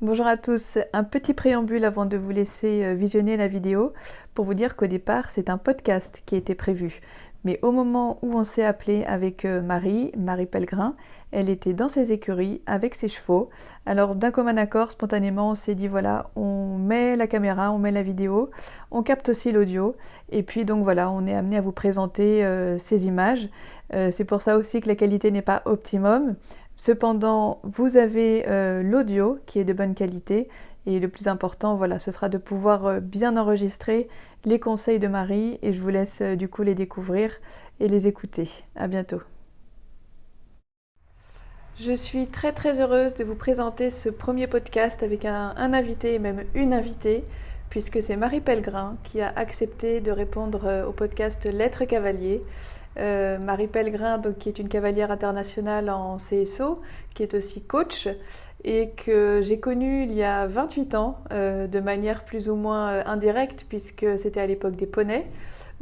Bonjour à tous, un petit préambule avant de vous laisser visionner la vidéo pour vous dire qu'au départ c'est un podcast qui était prévu. Mais au moment où on s'est appelé avec Marie Pellegrin, elle était dans ses écuries avec ses chevaux. Alors d'un commun accord, spontanément on s'est dit voilà, on met la caméra, on met la vidéo, on capte aussi l'audio. Et puis donc voilà, on est amené à vous présenter ces images. C'est pour ça aussi que la qualité n'est pas optimum. Cependant, vous avez l'audio qui est de bonne qualité et le plus important, voilà, ce sera de pouvoir bien enregistrer les conseils de Marie et je vous laisse du coup les découvrir et les écouter. À bientôt. Je suis très très heureuse de vous présenter ce premier podcast avec un invité et même une invitée, puisque c'est Marie Pellegrin qui a accepté de répondre au podcast Lettres Cavalier. Marie Pellegrin, donc, qui est une cavalière internationale en CSO, qui est aussi coach, et que j'ai connue il y a 28 ans, de manière plus ou moins indirecte, puisque c'était à l'époque des poneys,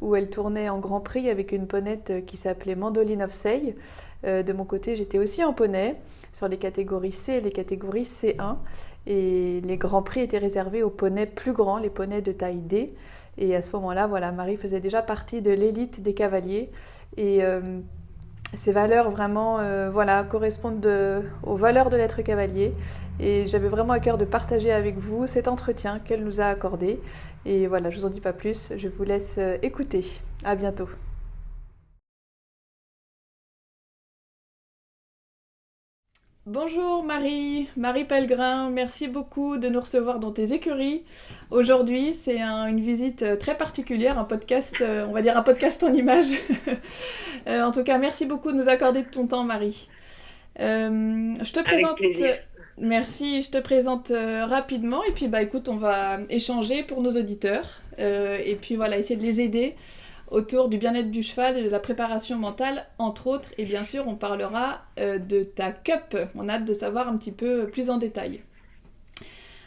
où elle tournait en Grand Prix avec une ponette qui s'appelait Mandoline of Say. De mon côté, j'étais aussi en poney sur les catégories C et les catégories C1. Et les grands prix étaient réservés aux poneys plus grands, les poneys de taille D. Et à ce moment-là, voilà, Marie faisait déjà partie de l'élite des cavaliers. Et ces valeurs vraiment voilà, correspondent aux valeurs de l'être cavalier. Et j'avais vraiment à cœur de partager avec vous cet entretien qu'elle nous a accordé. Et voilà, je vous en dis pas plus, je vous laisse écouter. À bientôt. Bonjour Marie Pellegrin, merci beaucoup de nous recevoir dans tes écuries. Aujourd'hui, c'est une visite très particulière, un podcast, on va dire un podcast en images. En tout cas, merci beaucoup de nous accorder de ton temps, Marie. Je te Avec présente, plaisir. merci, je te présente rapidement et puis bah écoute, on va échanger pour nos auditeurs et puis voilà, essayer de les aider autour du bien-être du cheval et de la préparation mentale, entre autres. Et bien sûr, on parlera de ta cup. On a hâte de savoir un petit peu plus en détail.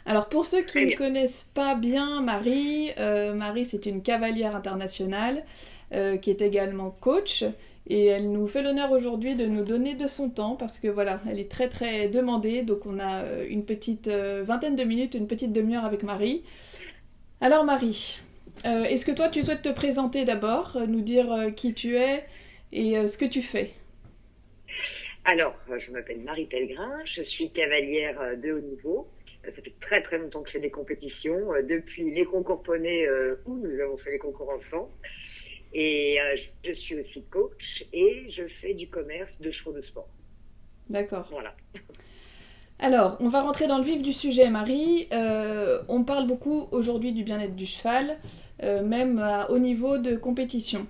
Alors, pour ceux qui Très ne bien. connaissent pas bien Marie, Marie, c'est une cavalière internationale qui est également coach. Et elle nous fait l'honneur aujourd'hui de nous donner de son temps parce que voilà, elle est très très demandée. Donc on a une petite vingtaine de minutes, une petite demi-heure avec Marie. Alors Marie, est-ce que toi tu souhaites te présenter d'abord, nous dire qui tu es et ce que tu fais? Alors, je m'appelle Marie Pellegrin, je suis cavalière de haut niveau. Ça fait très très longtemps que je fais des compétitions, depuis les concours poney où nous avons fait les concours ensemble. Et je suis aussi coach et je fais du commerce de chevaux de sport. D'accord. Voilà. Alors, on va rentrer dans le vif du sujet, Marie. On parle beaucoup aujourd'hui du bien-être du cheval, même à haut niveau de compétition.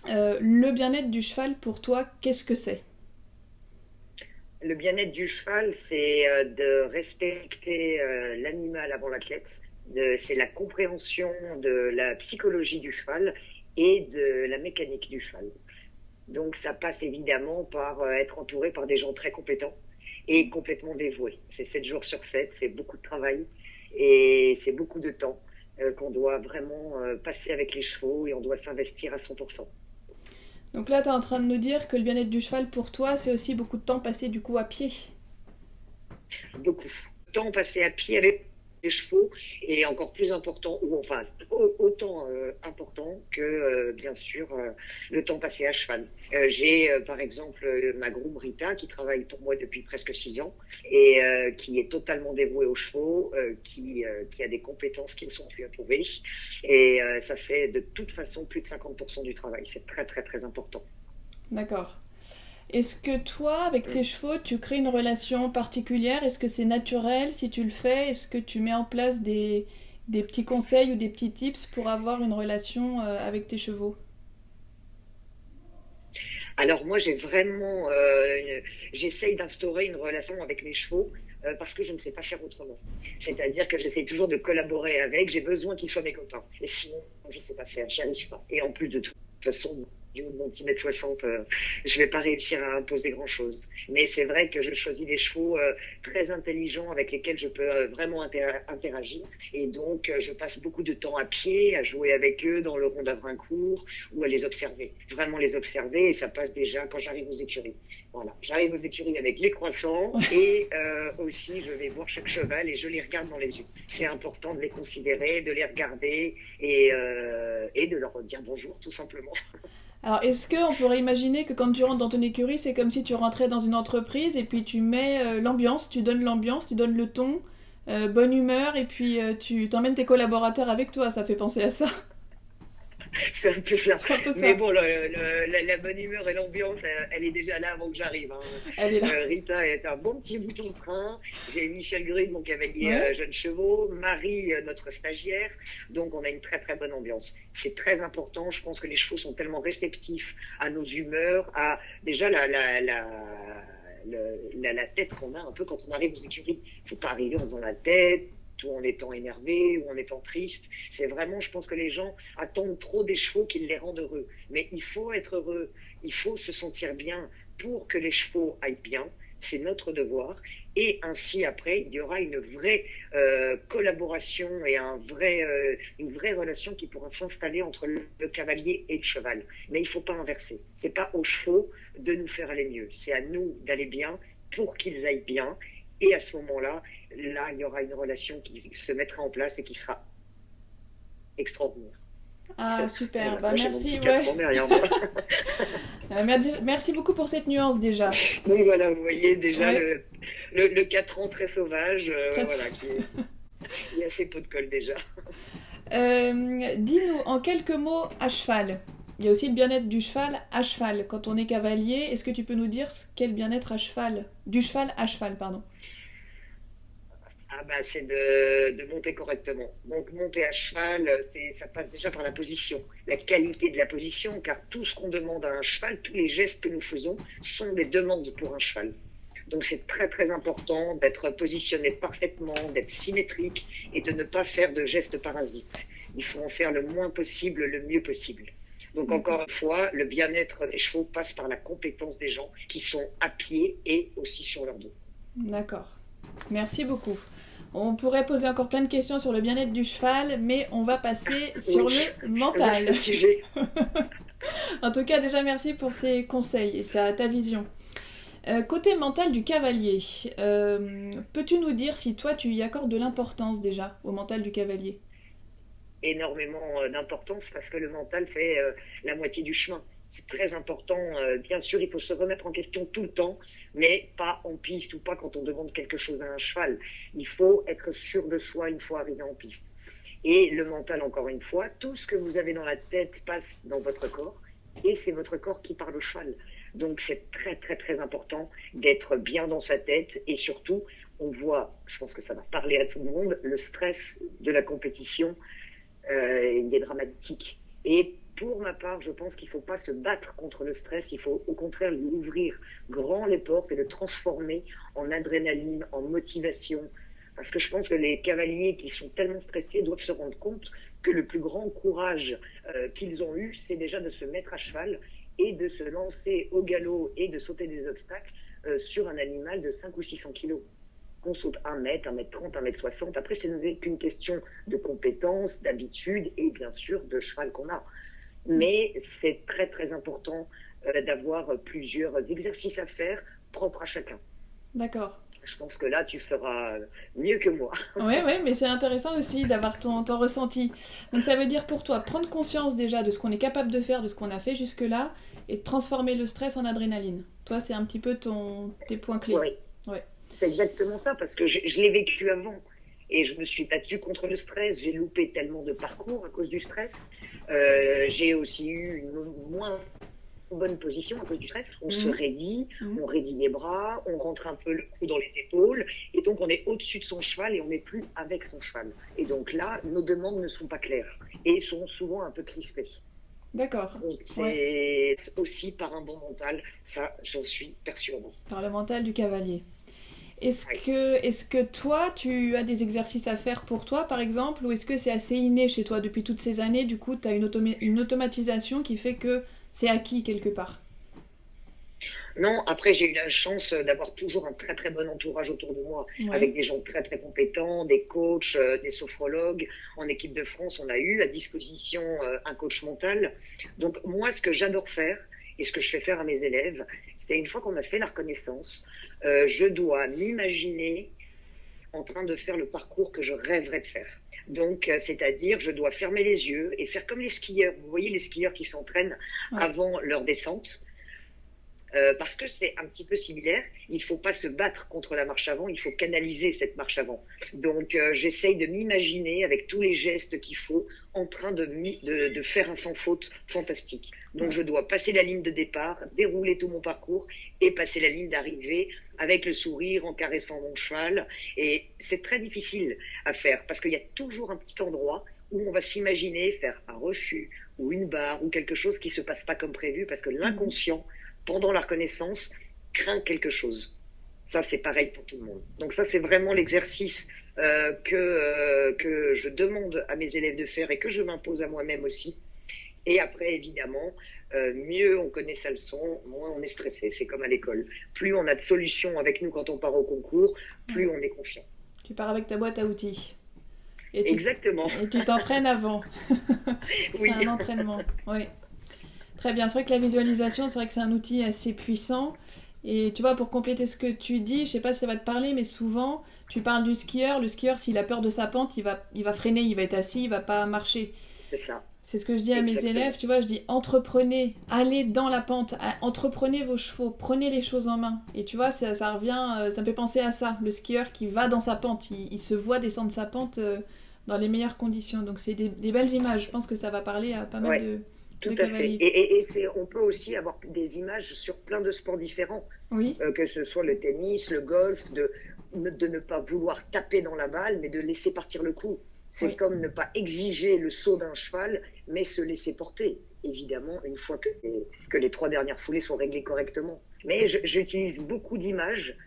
Le bien-être du cheval, pour toi, qu'est-ce que c'est? Le bien-être du cheval, c'est de respecter l'animal avant l'athlète. C'est la compréhension de la psychologie du cheval et de la mécanique du cheval. Donc ça passe évidemment par être entouré par des gens très compétents et complètement dévoués. C'est 7 jours sur 7, c'est beaucoup de travail et c'est beaucoup de temps qu'on doit vraiment passer avec les chevaux et on doit s'investir à 100%. Donc là, tu es en train de nous dire que le bien-être du cheval, pour toi, c'est aussi beaucoup de temps passé du coup à pied. Beaucoup de temps passé à pied avec les chevaux et encore plus important, ou enfin autant important que bien sûr le temps passé à cheval. J'ai par exemple ma groom Rita qui travaille pour moi depuis presque 6 ans et qui est totalement dévouée aux chevaux, qui a des compétences qui ne sont plus à prouver et ça fait de toute façon plus de 50% du travail. C'est très très très important. D'accord. Est-ce que toi, avec tes chevaux, tu crées une relation particulière? Est-ce que c'est naturel si tu le fais? Est-ce que tu mets en place des petits conseils ou des petits tips pour avoir une relation avec tes chevaux? Alors moi, j'essaye d'instaurer une relation avec mes chevaux parce que je ne sais pas faire autrement. C'est-à-dire que j'essaie toujours de collaborer avec. J'ai besoin qu'ils soient mes copains. Et sinon, je ne sais pas faire. J'y arrive pas. Et en plus de toute façon, du haut de mon petit mètre 60, je vais pas réussir à imposer grand-chose. Mais c'est vrai que je choisis des chevaux très intelligents avec lesquels je peux vraiment interagir. Et donc, je passe beaucoup de temps à pied, à jouer avec eux dans le rond d'Avrincourt ou à les observer. Vraiment les observer et ça passe déjà quand j'arrive aux écuries. Voilà, j'arrive aux écuries avec les croissants et aussi je vais voir chaque cheval et je les regarde dans les yeux. C'est important de les considérer, de les regarder et de leur dire bonjour tout simplement. Alors, est-ce qu'on pourrait imaginer que quand tu rentres dans ton écurie, c'est comme si tu rentrais dans une entreprise et puis tu mets l'ambiance, tu donnes le ton, bonne humeur, et puis tu t'emmènes tes collaborateurs avec toi, ça fait penser à ça. C'est un peu ça. C'est un peu Mais ça. bon, la bonne humeur et l'ambiance, elle est déjà là avant que j'arrive. Hein. Elle est là. Rita est un bon petit bouton de train. J'ai Michel Grud, mon cavalier Ouais. jeune chevaux. Marie, notre stagiaire. Donc, on a une très, très bonne ambiance. C'est très important. Je pense que les chevaux sont tellement réceptifs à nos humeurs, à déjà la tête qu'on a un peu quand on arrive aux écuries. Il ne faut pas arriver en faisant la tête ou en étant énervé, ou en étant triste. C'est vraiment, je pense que les gens attendent trop des chevaux qu'ils les rendent heureux. Mais il faut être heureux, il faut se sentir bien pour que les chevaux aillent bien. C'est notre devoir. Et ainsi, après, il y aura une vraie collaboration et une vraie relation qui pourra s'installer entre le cavalier et le cheval. Mais il ne faut pas inverser. Ce n'est pas aux chevaux de nous faire aller mieux. C'est à nous d'aller bien pour qu'ils aillent bien. Et à ce moment-là, il y aura une relation qui se mettra en place et qui sera extraordinaire. Ah, super. Voilà, Bah, moi j'ai mon merci, petit ouais. capron derrière moi. Merci beaucoup pour cette nuance déjà. Donc voilà, vous voyez déjà Ouais, le 4 ans très sauvage, très... voilà, il y a assez peu de colle déjà. Dis-nous en quelques mots à cheval. Il y a aussi le bien-être du cheval à cheval. Quand on est cavalier, est-ce que tu peux nous dire ce qu'est le bien-être à cheval? Du cheval à cheval, pardon. Ah bah, c'est de monter correctement. Donc monter à cheval, ça passe déjà par la position, la qualité de la position, car tout ce qu'on demande à un cheval, tous les gestes que nous faisons sont des demandes pour un cheval. Donc c'est très très important d'être positionné parfaitement, d'être symétrique et de ne pas faire de gestes parasites. Il faut en faire le moins possible, le mieux possible. Donc D'accord. encore une fois, le bien-être des chevaux passe par la compétence des gens qui sont à pied et aussi sur leur dos. D'accord. Merci beaucoup. On pourrait poser encore plein de questions sur le bien-être du cheval, mais on va passer sur Oui, le vaste mental. sujet. En tout cas, déjà merci pour ces conseils et ta vision. Côté mental du cavalier, peux-tu nous dire si toi tu y accordes de l'importance déjà au mental du cavalier? Énormément d'importance parce que le mental fait la moitié du chemin. C'est très important. Bien sûr, il faut se remettre en question tout le temps, mais pas en piste ou pas quand on demande quelque chose à un cheval. Il faut être sûr de soi une fois arrivé en piste. Et le mental, encore une fois, tout ce que vous avez dans la tête passe dans votre corps et c'est votre corps qui parle au cheval. Donc c'est très très très important d'être bien dans sa tête et surtout, on voit, je pense que ça va parler à tout le monde, le stress de la compétition il est dramatique. Et pour ma part, je pense qu'il ne faut pas se battre contre le stress, il faut au contraire lui ouvrir grand les portes et le transformer en adrénaline, en motivation. Parce que je pense que les cavaliers qui sont tellement stressés doivent se rendre compte que le plus grand courage qu'ils ont eu, c'est déjà de se mettre à cheval et de se lancer au galop et de sauter des obstacles sur un animal de 5 ou 600 kilos. On saute 1 mètre, 1 mètre 30, 1 mètre 60. Après, ce n'est qu'une question de compétence, d'habitude et bien sûr de cheval qu'on a. Mais c'est très très important d'avoir plusieurs exercices à faire propres à chacun. D'accord. Je pense que là, tu seras mieux que moi. Ouais, ouais, mais c'est intéressant aussi d'avoir ton ressenti. Donc ça veut dire pour toi prendre conscience déjà de ce qu'on est capable de faire, de ce qu'on a fait jusque-là, et transformer le stress en adrénaline. Toi, c'est un petit peu tes points clés. Oui, Ouais. c'est exactement ça, parce que je l'ai vécu avant. Et je me suis battue contre le stress. J'ai loupé tellement de parcours à cause du stress. J'ai aussi eu une moins bonne position à cause du stress. On se raidit, on raidit les bras, on rentre un peu le cou dans les épaules. Et donc, on est au-dessus de son cheval et on n'est plus avec son cheval. Et donc là, nos demandes ne sont pas claires et sont souvent un peu crispées. D'accord. Donc, Ouais. c'est aussi par un bon mental. Ça, j'en suis persuadée. Par le mental du cavalier. Oui. Est-ce que toi, tu as des exercices à faire pour toi, par exemple, ou est-ce que c'est assez inné chez toi depuis toutes ces années? Du coup, tu as une automatisation qui fait que c'est acquis quelque part. Non, après, j'ai eu la chance d'avoir toujours un très très bon entourage autour de moi, Ouais. avec des gens très très compétents, des coachs, des sophrologues. En équipe de France, on a eu à disposition un coach mental. Donc moi, ce que j'adore faire et ce que je fais faire à mes élèves, c'est une fois qu'on a fait la reconnaissance, je dois m'imaginer en train de faire le parcours que je rêverais de faire. Donc, c'est-à-dire, je dois fermer les yeux et faire comme les skieurs. Vous voyez les skieurs qui s'entraînent Ouais. avant leur descente. Parce que c'est un petit peu similaire. Il ne faut pas se battre contre la marche avant, il faut canaliser cette marche avant. Donc, j'essaye de m'imaginer avec tous les gestes qu'il faut en train de faire un sans faute fantastique. Donc, Ouais. je dois passer la ligne de départ, dérouler tout mon parcours et passer la ligne d'arrivée avec le sourire, en caressant mon cheval. Et c'est très difficile à faire parce qu'il y a toujours un petit endroit où on va s'imaginer faire un refus ou une barre ou quelque chose qui ne se passe pas comme prévu parce que l'inconscient, pendant la reconnaissance, craint quelque chose. Ça, c'est pareil pour tout le monde. Donc ça, c'est vraiment l'exercice que je demande à mes élèves de faire et que je m'impose à moi-même aussi. Et après, évidemment, mieux on connaît sa leçon, moins on est stressé. C'est comme à l'école. Plus on a de solutions avec nous quand on part au concours, plus on est confiant. Tu pars avec ta boîte à outils. Et tu Exactement. et tu t'entraînes avant. C'est Oui. un entraînement. Oui. Très bien. C'est vrai que la visualisation, c'est vrai que c'est un outil assez puissant. Et tu vois, pour compléter ce que tu dis, je sais pas si ça va te parler, mais souvent, tu parles du skieur. Le skieur, s'il a peur de sa pente, il va freiner, il va être assis, il va pas marcher. C'est ça. C'est ce que je dis à mes élèves, Exactement. tu vois, je dis entreprenez, allez dans la pente, entreprenez vos chevaux, prenez les choses en main. Et tu vois, ça revient, ça me fait penser à ça, le skieur qui va dans sa pente, il se voit descendre sa pente dans les meilleures conditions. Donc c'est des belles images, je pense que ça va parler à pas mal Ouais. de Tout à fait. cavaliers. On peut aussi avoir des images sur plein de sports différents, Oui, que ce soit le tennis, le golf, de ne pas vouloir taper dans la balle, mais de laisser partir le coup. C'est oui, comme ne pas exiger le saut d'un cheval, mais se laisser porter, évidemment, une fois que les trois dernières foulées sont réglées correctement. Mais j'utilise beaucoup d'images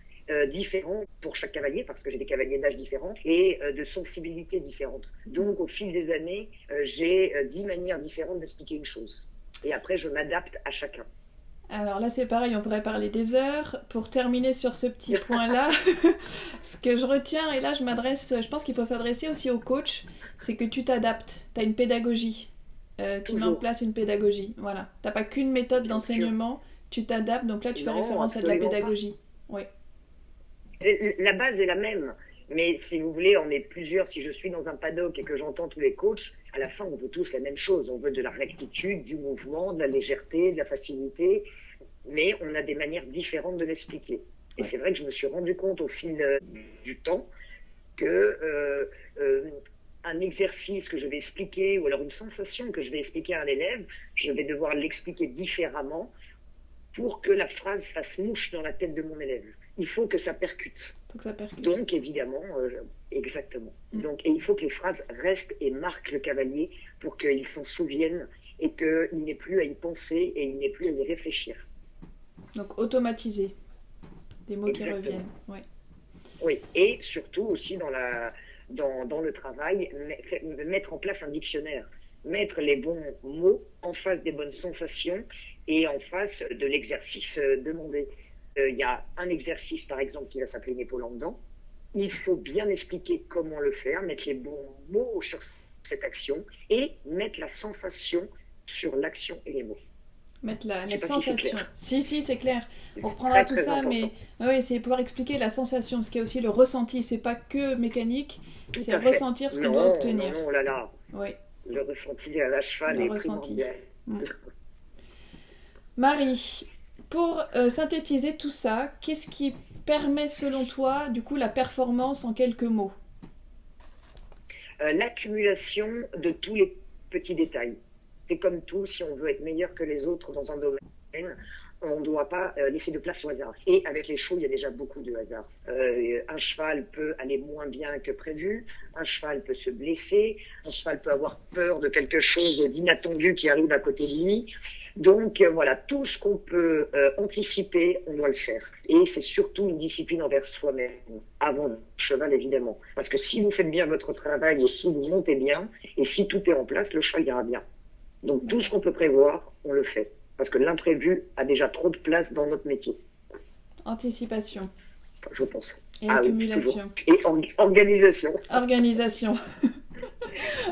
différentes pour chaque cavalier, parce que j'ai des cavaliers d'âge différents et de sensibilités différentes. Donc, au fil des années, j'ai 10 manières différentes d'expliquer une chose. Et après, je m'adapte à chacun. alors là c'est pareil, on pourrait parler des heures. Pour terminer sur ce petit point-là, ce que je retiens, et là je pense qu'il faut s'adresser aussi au coach, c'est que tu t'adaptes, tu as une pédagogie. Tu mets en Toujours, place une pédagogie. Voilà. T'as pas qu'une méthode bien sûr. d'enseignement, tu t'adaptes, donc là tu fais Non, référence à de la absolument pas. pédagogie. Oui, La base est la même. Mais si vous voulez, on est plusieurs. Si je suis dans un paddock et que j'entends tous les coachs, à la fin, on veut tous la même chose. On veut de la rectitude, du mouvement, de la légèreté, de la facilité. Mais on a des manières différentes de l'expliquer. Et oui, c'est vrai que je me suis rendu compte au fil du temps que un exercice que je vais expliquer ou alors une sensation que je vais expliquer à un élève, je vais devoir l'expliquer différemment pour que la phrase fasse mouche dans la tête de mon élève. Il faut que ça percute. faut que ça percute. Donc, évidemment, exactement. Mm. Et il faut que les phrases restent et marquent le cavalier pour qu'il s'en souvienne et qu'il n'ait plus à y penser et il n'ait plus à y réfléchir. Donc automatiser, des mots qui Exactement. reviennent. Ouais. Oui. Et surtout aussi dans le travail, mettre en place un dictionnaire. Mettre les bons mots en face des bonnes sensations et en face de l'exercice demandé. Il y a un exercice, par exemple, qui va s'appeler une épaule en dedans. Il faut bien expliquer comment le faire, mettre les bons mots sur cette action et mettre la sensation sur l'action et les mots. Mettre Je la ne sais pas si c'est sensation. clair. Si, c'est clair. On reprendra Très, tout très ça, important. mais oui, c'est pouvoir expliquer la sensation, parce qu'il y a aussi le ressenti. C'est pas que mécanique, Tout c'est à fait. ressentir ce qu'on doit Non, non, obtenir. non, oh là là. Oui, Le ressenti à la cheval le est ressenti. primordial. Mm. Marie, pour synthétiser tout ça, qu'est-ce qui permet selon toi, du coup, la performance en quelques mots? L'accumulation de tous les petits détails. C'est comme tout, si on veut être meilleur que les autres dans un domaine, on ne doit pas laisser de place au hasard. Et avec les chevaux, il y a déjà beaucoup de hasard. Un cheval peut aller moins bien que prévu, un cheval peut se blesser, un cheval peut avoir peur de quelque chose d'inattendu qui arrive à côté de lui. Donc voilà, tout ce qu'on peut anticiper, on doit le faire. Et c'est surtout une discipline envers soi-même, avant le cheval évidemment. Parce que si vous faites bien votre travail et si vous montez bien, et si tout est en place, le cheval ira bien. Donc tout ce qu'on peut prévoir, on le fait. parce que l'imprévu a déjà trop de place dans notre métier. Anticipation. Je pense. Et Ah accumulation. Oui, et organisation. Organisation.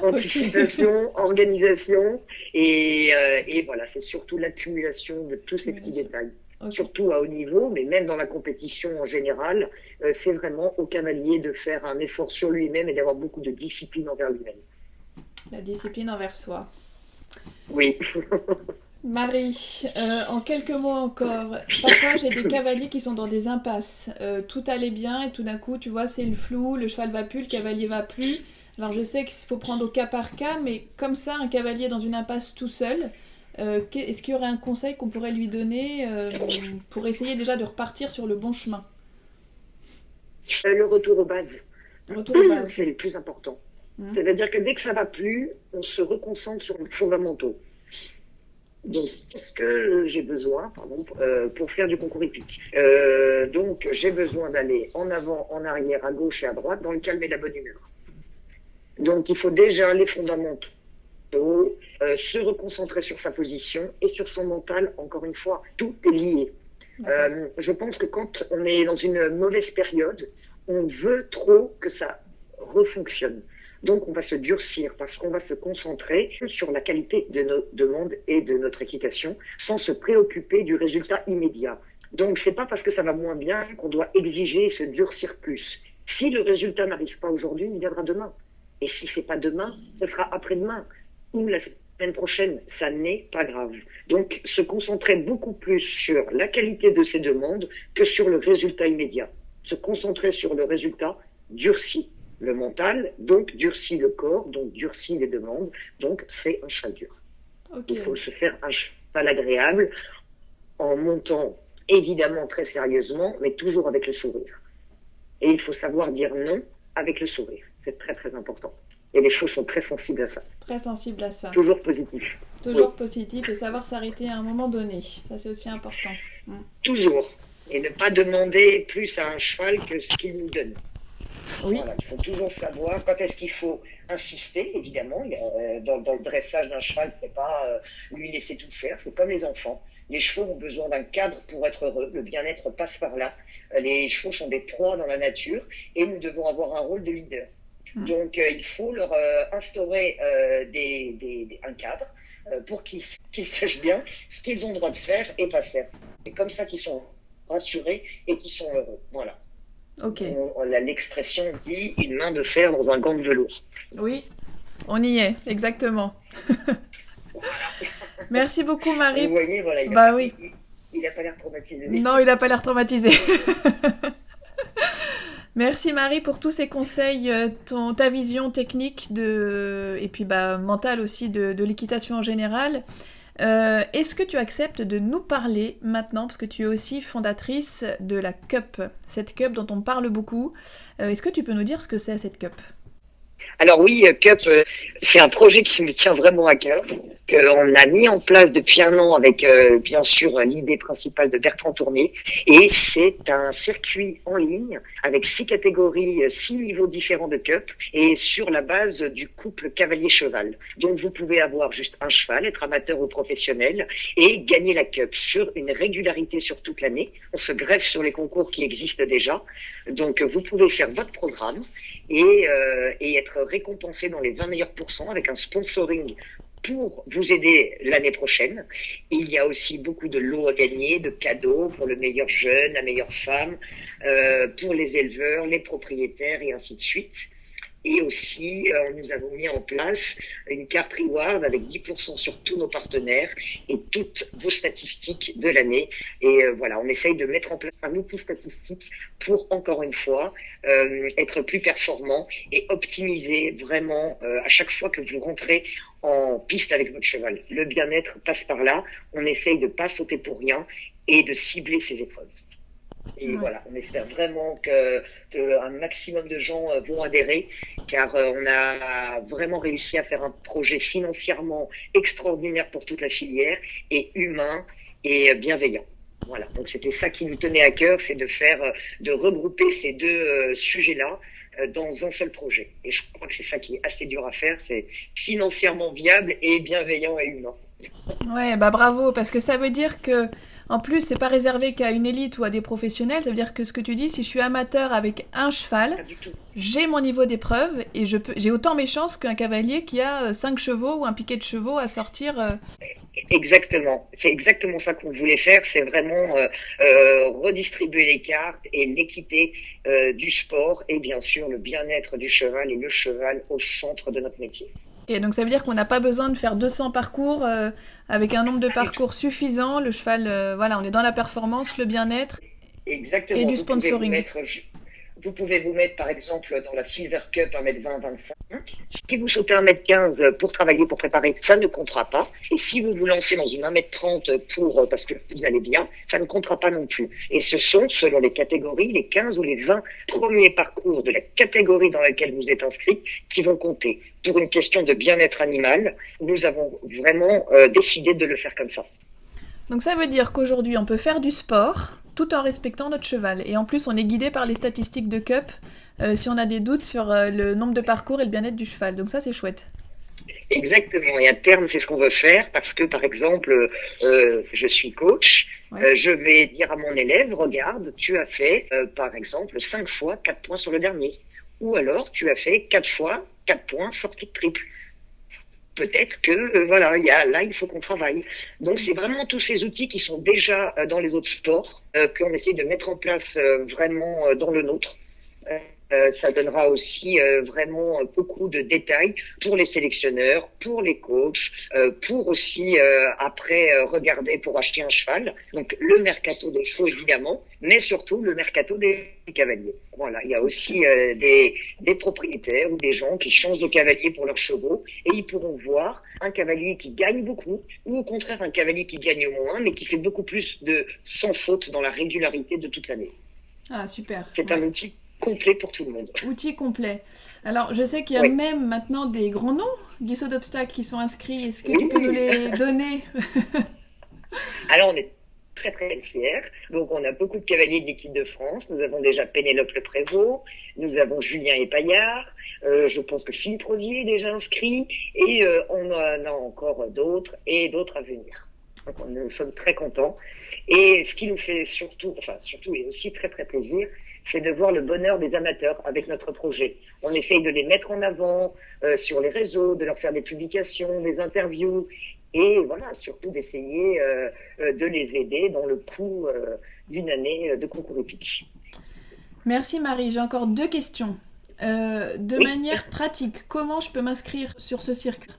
Anticipation, organisation, et voilà, c'est surtout l'accumulation de tous ces petits détails. Surtout à haut niveau, mais même dans la compétition en général, c'est vraiment au cavalier de faire un effort sur lui-même et d'avoir beaucoup de discipline envers lui-même. La discipline envers soi. Oui. Marie, en quelques mots encore, parfois j'ai des cavaliers qui sont dans des impasses. Tout allait bien et tout d'un coup, tu vois, c'est le flou, le cheval va plus, le cavalier va plus. Alors je sais qu'il faut prendre au cas par cas, mais comme ça, un cavalier dans une impasse tout seul, est-ce qu'il y aurait un conseil qu'on pourrait lui donner pour essayer déjà de repartir sur le bon chemin? Le retour aux bases. Retour aux bases. C'est le plus important. C'est-à-dire que dès que ça va plus, on se reconcentre sur les fondamentaux. Donc, qu'est-ce que j'ai besoin pour faire du concours hippique? Donc, j'ai besoin d'aller en avant, en arrière, à gauche et à droite, dans le calme et la bonne humeur. Donc, il faut déjà les fondamentaux, se reconcentrer sur sa position et sur son mental. Encore une fois, tout est lié. Je pense que quand on est dans une mauvaise période, on veut trop que ça refonctionne. Donc, on va se durcir parce qu'on va se concentrer sur la qualité de nos demandes et de notre équitation sans se préoccuper du résultat immédiat. Donc, c'est pas parce que ça va moins bien qu'on doit exiger et se durcir plus. Si le résultat n'arrive pas aujourd'hui, il viendra demain. Et si c'est pas demain, ce sera après-demain ou la semaine prochaine. Ça n'est pas grave. Donc, se concentrer beaucoup plus sur la qualité de ses demandes que sur le résultat immédiat. Se concentrer sur le résultat durcit le mental, donc durcit le corps, donc durcit les demandes, donc fait un cheval dur. Il faut se faire un cheval agréable en montant évidemment très sérieusement, mais toujours avec le sourire. Et il faut savoir dire non avec le sourire. C'est très très important. Et les chevaux sont très sensibles à ça. Très sensibles à ça. Toujours positif. Toujours positif et savoir s'arrêter à un moment donné. Ça, c'est aussi important. Toujours. Et ne pas demander plus à un cheval que ce qu'il nous donne. Oui. Voilà, il faut toujours savoir quand est-ce qu'il faut insister, évidemment. Dans le dressage d'un cheval, c'est pas lui laisser tout faire, c'est comme les enfants. Les chevaux ont besoin d'un cadre pour être heureux, le bien-être passe par là. Les chevaux sont des proies dans la nature et nous devons avoir un rôle de leader. Donc il faut leur instaurer un cadre pour qu'ils sachent bien ce qu'ils ont le droit de faire et pas faire. C'est comme ça qu'ils sont rassurés et qu'ils sont heureux. Voilà. Okay. L'expression dit une main de fer dans un gant de velours. Oui, on y est, exactement. Merci beaucoup, Marie. Vous voyez, voilà, il n'a pas l'air traumatisé. Non, il n'a pas l'air traumatisé. Merci Marie pour tous ces conseils, ta vision technique et puis mentale aussi de l'équitation en général. Est-ce que tu acceptes de nous parler maintenant, parce que tu es aussi fondatrice de la Cup, cette Cup dont on parle beaucoup. Est-ce que tu peux nous dire ce que c'est cette Cup ? Alors oui, Cup, c'est un projet qui me tient vraiment à cœur, qu'on a mis en place depuis un an avec bien sûr l'idée principale de Bertrand Tournier, et c'est un circuit en ligne avec 6 catégories, 6 niveaux différents de Cup, et sur la base du couple cavalier-cheval. Donc vous pouvez avoir juste un cheval, être amateur ou professionnel, et gagner la Cup sur une régularité sur toute l'année. On se greffe sur les concours qui existent déjà, donc vous pouvez faire votre programme et être récompensé dans les 20 meilleurs pourcents avec un sponsoring pour vous aider l'année prochaine. Il y a aussi beaucoup de lots à gagner, de cadeaux pour le meilleur jeune, la meilleure femme, pour les éleveurs, les propriétaires et ainsi de suite. Et aussi, nous avons mis en place une carte reward avec 10% sur tous nos partenaires et toutes vos statistiques de l'année. Et voilà, on essaye de mettre en place un outil statistique pour, encore une fois, être plus performant et optimiser vraiment à chaque fois que vous rentrez en piste avec votre cheval. Le bien-être passe par là. On essaye de pas sauter pour rien et de cibler ses épreuves. Et voilà, on espère vraiment qu'un maximum de gens vont adhérer, car on a vraiment réussi à faire un projet financièrement extraordinaire pour toute la filière et humain et bienveillant. Voilà, donc c'était ça qui nous tenait à cœur, c'est de regrouper ces deux sujets-là dans un seul projet. Et je crois que c'est ça qui est assez dur à faire, c'est financièrement viable et bienveillant et humain. Ouais, bah bravo, parce que ça veut dire que, en plus, c'est pas réservé qu'à une élite ou à des professionnels. Ça veut dire que ce que tu dis, si je suis amateur avec un cheval, Pas du tout. j'ai mon niveau d'épreuve et j'ai autant mes chances qu'un cavalier qui a 5 chevaux ou un piquet de chevaux à sortir. Exactement. C'est exactement ça qu'on voulait faire. C'est vraiment redistribuer les cartes et l'équité du sport et bien sûr le bien-être du cheval et le cheval au centre de notre métier. Et donc ça veut dire qu'on n'a pas besoin de faire 200 parcours avec un nombre de Pas du tout. parcours suffisant. Le cheval, voilà, on est dans la performance, le bien-être et Exactement. du sponsoring. Vous pouvez vous mettre, par exemple, dans la Silver Cup 1m20-25. Si vous sautez 1m15 pour travailler, pour préparer, ça ne comptera pas. Et si vous vous lancez dans une 1m30 parce que vous allez bien, ça ne comptera pas non plus. Et ce sont, selon les catégories, les 15 ou les 20 premiers parcours de la catégorie dans laquelle vous êtes inscrit qui vont compter. Pour une question de bien-être animal, nous avons vraiment décidé de le faire comme ça. Donc ça veut dire qu'aujourd'hui, on peut faire du sport tout en respectant notre cheval. Et en plus, on est guidé par les statistiques de Cup si on a des doutes sur le nombre de parcours et le bien-être du cheval. Donc ça, c'est chouette. Exactement. Et à terme, c'est ce qu'on veut faire parce que, par exemple, je suis coach. Ouais. Je vais dire à mon élève, regarde, tu as fait, par exemple, 5 fois 4 points sur le dernier. Ou alors, tu as fait 4 fois 4 points sortis de triple. Peut-être que, voilà, là, il faut qu'on travaille. Donc, c'est vraiment tous ces outils qui sont déjà dans les autres sports qu'on essaie de mettre en place vraiment dans le nôtre. Ça donnera aussi vraiment beaucoup de détails pour les sélectionneurs, pour les coachs, pour aussi après regarder pour acheter un cheval. Donc le mercato des chevaux évidemment, mais surtout le mercato des cavaliers. Voilà, il y a aussi des propriétaires ou des gens qui changent de cavalier pour leurs chevaux et ils pourront voir un cavalier qui gagne beaucoup ou au contraire un cavalier qui gagne moins mais qui fait beaucoup plus de sans faute dans la régularité de toute l'année. Ah, super. C'est Ouais. un outil complet pour tout le monde. Outil complet. Alors, je sais qu'il y a Oui, même maintenant des grands noms du saut d'obstacles qui sont inscrits. Est-ce que tu peux nous oui. les donner? Alors on est très très fiers. Donc on a beaucoup de cavaliers de l'équipe de France. Nous avons déjà Pénélope Le Prévost, nous avons Julien Epaillard. Je pense que Philippe Rosier est déjà inscrit et on en a encore d'autres et d'autres à venir. Donc nous sommes très contents. Et ce qui nous fait surtout et aussi très très plaisir, c'est de voir le bonheur des amateurs avec notre projet. On essaye de les mettre en avant sur les réseaux, de leur faire des publications, des interviews, et voilà, surtout d'essayer de les aider dans le coût d'une année de concours épique. Merci Marie. J'ai encore 2 questions. De Oui, manière pratique, comment je peux m'inscrire sur ce circuit?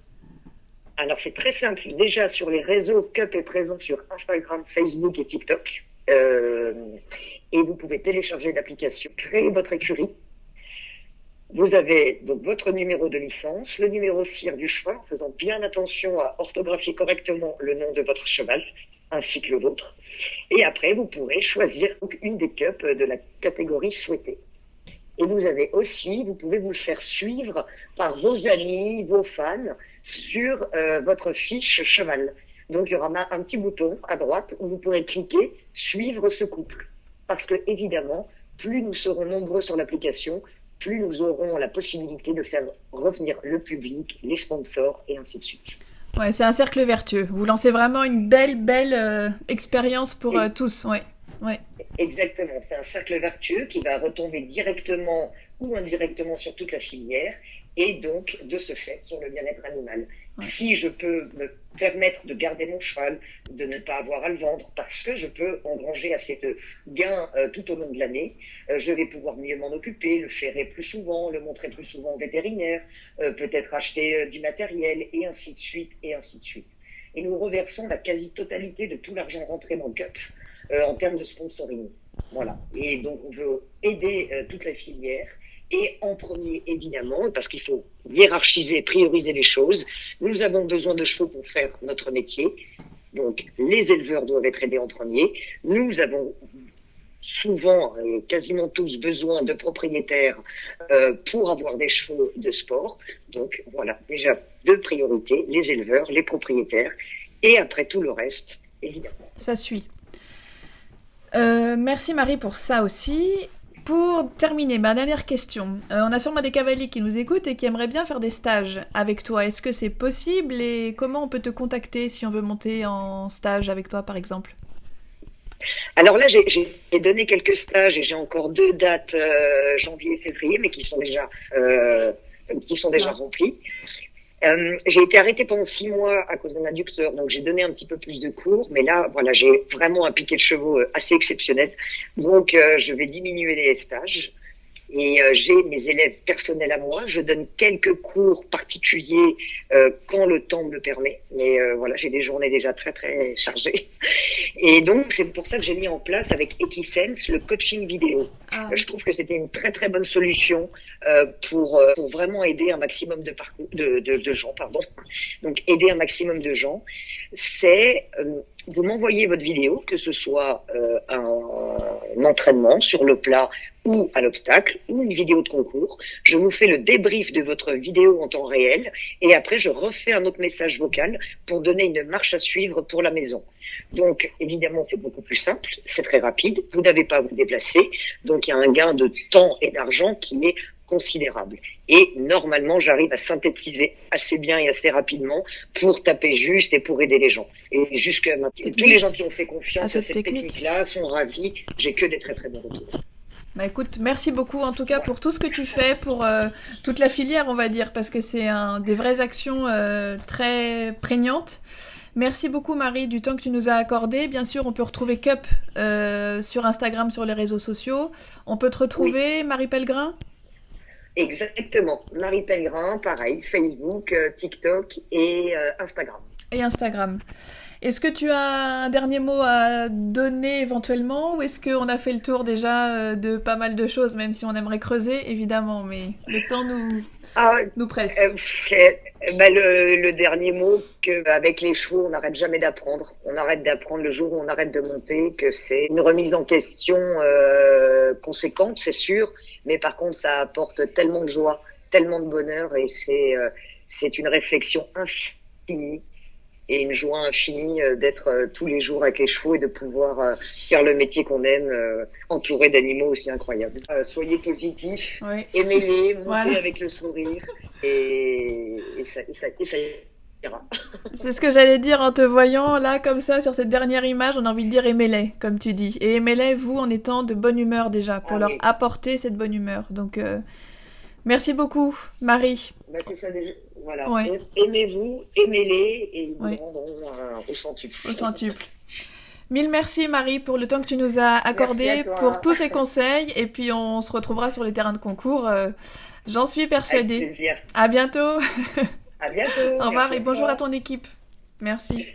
alors c'est très simple. Déjà sur les réseaux, Cup est présent sur Instagram, Facebook et TikTok. Et vous pouvez télécharger l'application, créer votre écurie. Vous avez donc votre numéro de licence, le numéro CIR du cheval, en faisant bien attention à orthographier correctement le nom de votre cheval, ainsi que le vôtre. Et après, vous pourrez choisir une des cups de la catégorie souhaitée. Et vous pouvez vous le faire suivre par vos amis, vos fans, sur votre fiche cheval. Donc, il y aura un petit bouton à droite où vous pourrez cliquer « Suivre ce couple ». Parce que, évidemment, plus nous serons nombreux sur l'application, plus nous aurons la possibilité de faire revenir le public, les sponsors et ainsi de suite. Ouais, c'est un cercle vertueux. Vous lancez vraiment une belle expérience pour Et tous. Ouais, ouais. exactement, c'est un cercle vertueux qui va retomber directement ou indirectement sur toute la filière et donc de ce fait sur le bien-être animal. Ouais. Si je peux me permettre de garder mon cheval, de ne pas avoir à le vendre parce que je peux engranger assez de gains tout au long de l'année, je vais pouvoir mieux m'en occuper, le ferrer plus souvent, le montrer plus souvent au vétérinaire, peut-être acheter du matériel et ainsi de suite et ainsi de suite. Et nous reversons la quasi-totalité de tout l'argent rentré dans le Cup en termes de sponsoring. Voilà. Et donc, on veut aider toute la filière. Et en premier, évidemment, parce qu'il faut hiérarchiser, prioriser les choses, nous avons besoin de chevaux pour faire notre métier. Donc, les éleveurs doivent être aidés en premier. Nous avons souvent, quasiment tous, besoin de propriétaires pour avoir des chevaux de sport. Donc, voilà, déjà 2 priorités, les éleveurs, les propriétaires, et après tout le reste, évidemment. Ça suit. Merci Marie pour ça aussi. Pour terminer, ma dernière question. On a sûrement des cavaliers qui nous écoutent et qui aimeraient bien faire des stages avec toi. Est-ce que c'est possible et comment on peut te contacter si on veut monter en stage avec toi, par exemple? Alors là, j'ai donné quelques stages et j'ai encore 2 dates, janvier et février, mais qui sont déjà Ah, remplies. J'ai été arrêtée pendant 6 mois à cause d'un adducteur, donc j'ai donné un petit peu plus de cours, mais là, voilà, j'ai vraiment un piqué de chevaux assez exceptionnel, donc je vais diminuer les stages. Et j'ai mes élèves personnels à moi. Je donne quelques cours particuliers quand le temps me le permet. Mais voilà, j'ai des journées déjà très très chargées. Et donc c'est pour ça que j'ai mis en place avec Equisense le coaching vidéo. ah, Je trouve que c'était une très très bonne solution pour vraiment aider un maximum de gens. Pardon. Donc aider un maximum de gens. C'est vous m'envoyez votre vidéo, que ce soit un entraînement sur le plat ou à l'obstacle, ou une vidéo de concours. Je vous fais le débrief de votre vidéo en temps réel, et après je refais un autre message vocal pour donner une marche à suivre pour la maison. Donc évidemment c'est beaucoup plus simple, c'est très rapide, vous n'avez pas à vous déplacer, donc il y a un gain de temps et d'argent qui est considérable. Et normalement, j'arrive à synthétiser assez bien et assez rapidement pour taper juste et pour aider les gens. Et jusqu'à maintenant, tous les gens qui ont fait à confiance à cette cette technique. technique-là sont ravis. J'ai que des très très bons retours. Bah écoute, merci beaucoup en tout cas pour tout ce que tu fais pour toute la filière, on va dire, parce que c'est des vraies actions très prégnantes. Merci beaucoup Marie du temps que tu nous as accordé. Bien sûr, on peut retrouver Cup sur Instagram, sur les réseaux sociaux. On peut te Oui, retrouver, Marie Pellegrin, exactement. Marie Pellegrin, pareil, Facebook, TikTok et Instagram. et Instagram. Est-ce que tu as un dernier mot à donner éventuellement ou est-ce qu'on a fait le tour déjà de pas mal de choses, même si on aimerait creuser, évidemment, mais le temps Ah, nous presse. le dernier mot, que avec les chevaux, on n'arrête jamais d'apprendre. On arrête d'apprendre le jour où on arrête de monter, que c'est une remise en question conséquente, c'est sûr, mais par contre, ça apporte tellement de joie, tellement de bonheur, et c'est une réflexion infinie et une joie infinie d'être tous les jours avec les chevaux et de pouvoir faire le métier qu'on aime, entouré d'animaux aussi incroyables. Soyez positifs, Oui, aimez-les, montez voilà. avec le sourire et ça ira. C'est ce que j'allais dire en te voyant là comme ça sur cette dernière image, on a envie de dire aimez-les, comme tu dis. Et aimez-les vous en étant de bonne humeur déjà, pour Ah leur oui, apporter cette bonne humeur. Donc merci beaucoup Marie. bah, c'est ça déjà. Voilà, Ouais, aimez-vous, aimez-les et ils vous ouais, rendront au centuple. au centuple. Mille merci Marie pour le temps que tu nous as Merci à accordé, pour toi, tous ces conseils et puis on se retrouvera sur les terrains de concours, j'en suis avec persuadée. plaisir. À bientôt. À bientôt, Au revoir merci et à bonjour à toi. ton équipe. Merci.